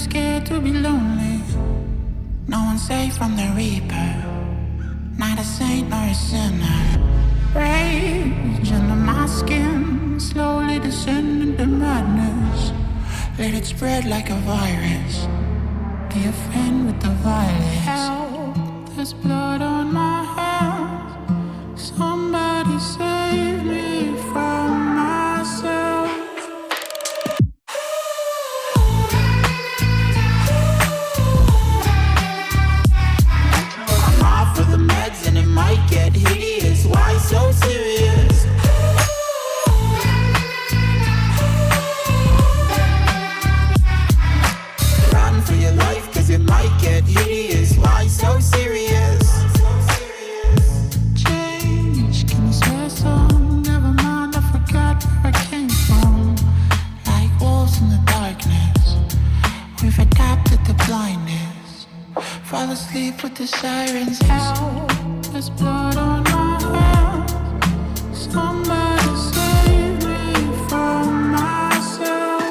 scared to be lonely. No one's safe from the reaper. Not a saint nor a sinner. Rage under my skin, slowly descending to madness. Let it spread like a virus. Be a friend with the violence. Help, there's blood on my hands. Somebody save me from myself. I'm off of the meds and it might get hideous. Why so serious? Run for your life, cause it might get hideous. Why so serious? Change, can you swear some? Never mind, I forgot where I came from. Like wolves in the darkness, we've adapted to blindness. Fall asleep with the sirens out. There's blood on my hands. Somebody save me from myself.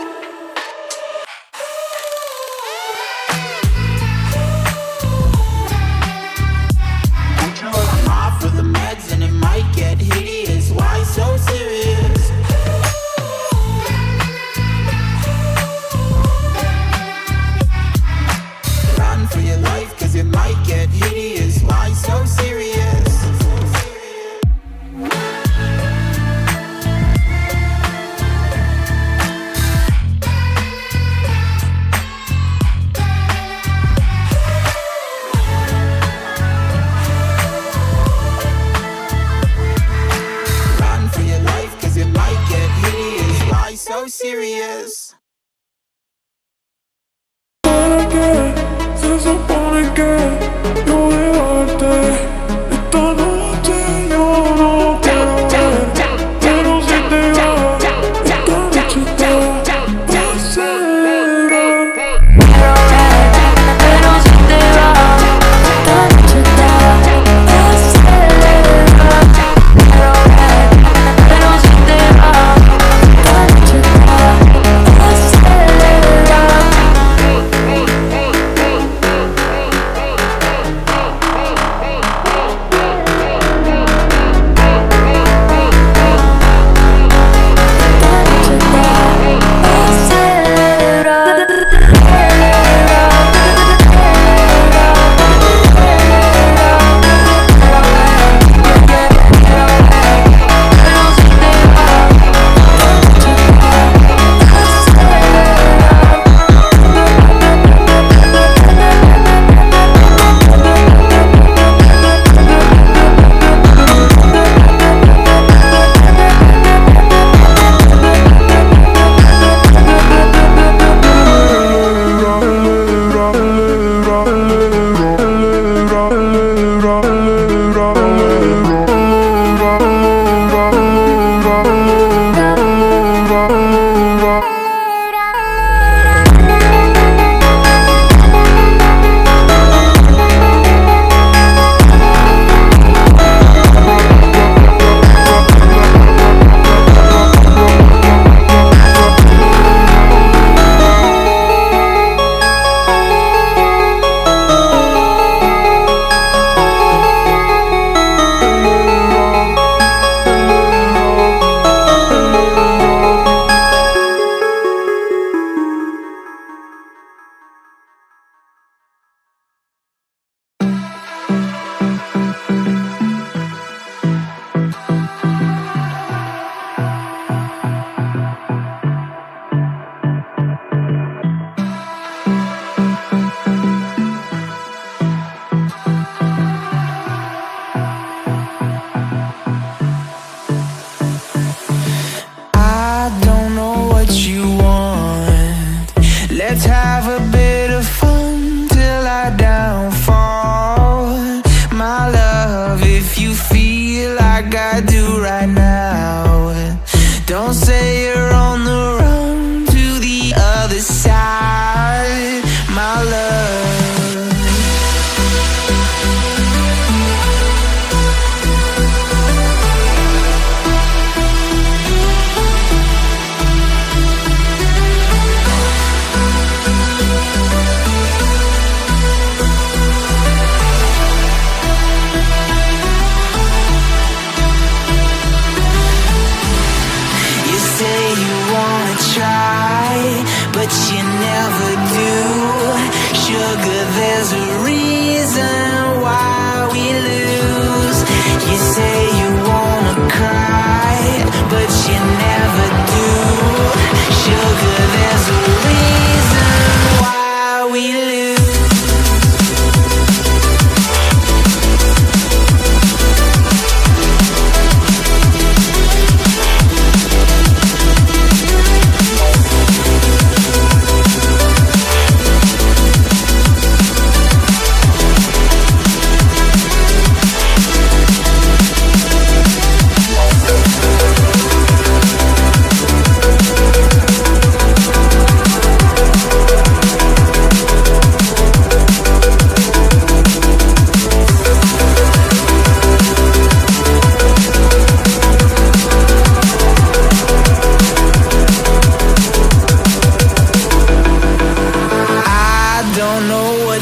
I'm off of the meds and it might get hideous. Why so serious? Run for your life, cause it might get hideous. Why so serious?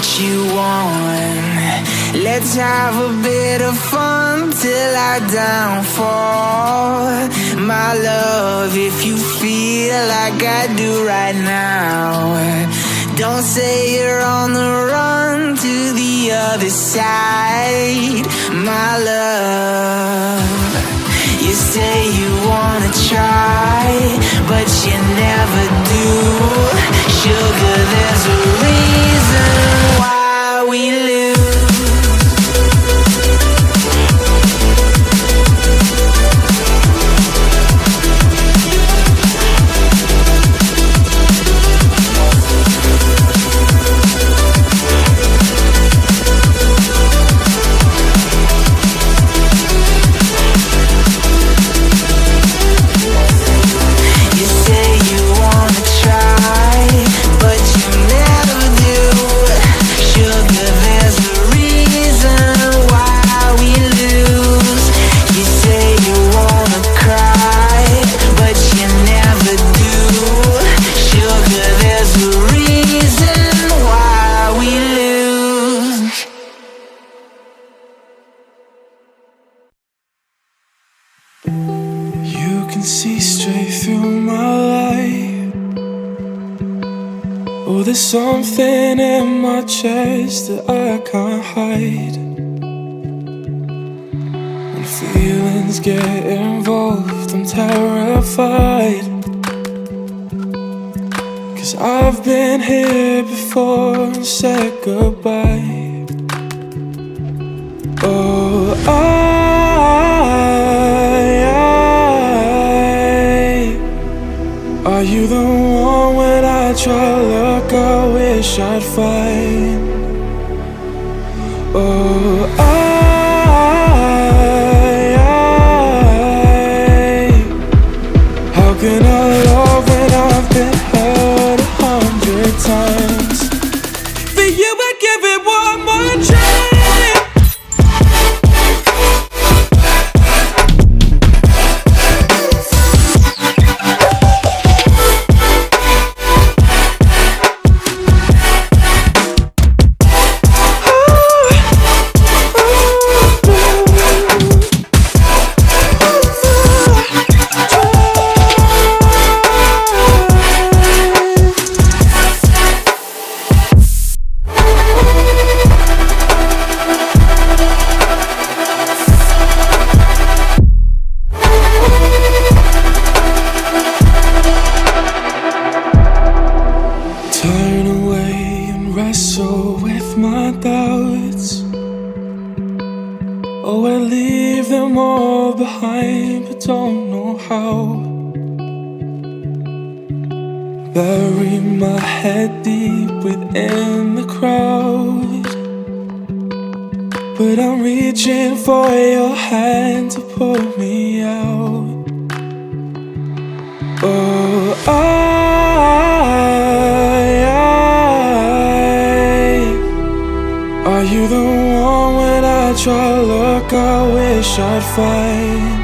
what you want. Let's have a bit of fun till I downfall. My love, if you feel like I do right now, don't say you're on the run to the other side. My love, you say you wanna try, but you never do. Sugar, there's a reason why we lose. There's something in my chest that I can't hide. When feelings get involved, I'm terrified. 'Cause I've been here before and said goodbye. Oh, are you the one when I try to look, I wish I'd find? Oh, how can I love when I've been hurt 100 times? For you I give it one more try. Bury my head deep within the crowd, but I'm reaching for your hand to pull me out. Oh, are you the one when I try to look, I wish I'd find?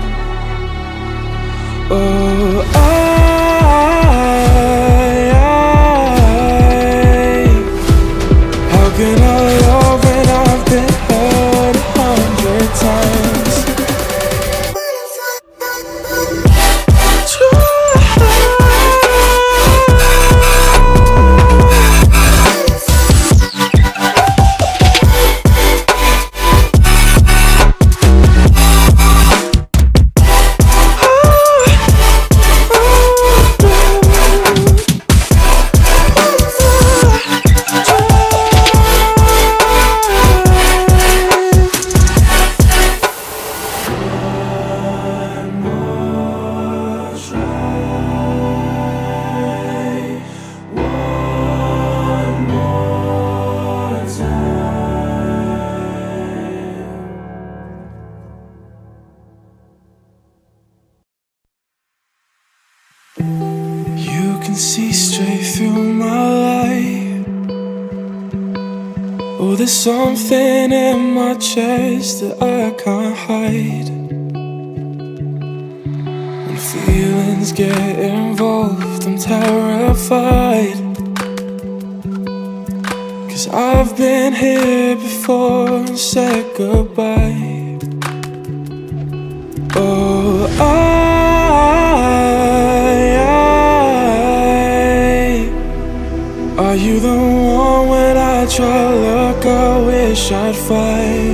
Oh, how can I love when I've been hurt 100 times? See straight through my life. Oh, there's something in my chest that I can't hide. When feelings get involved, I'm terrified. 'Cause I've been here before and said goodbye. Oh, are you the one when I try to look, I wish I'd fight?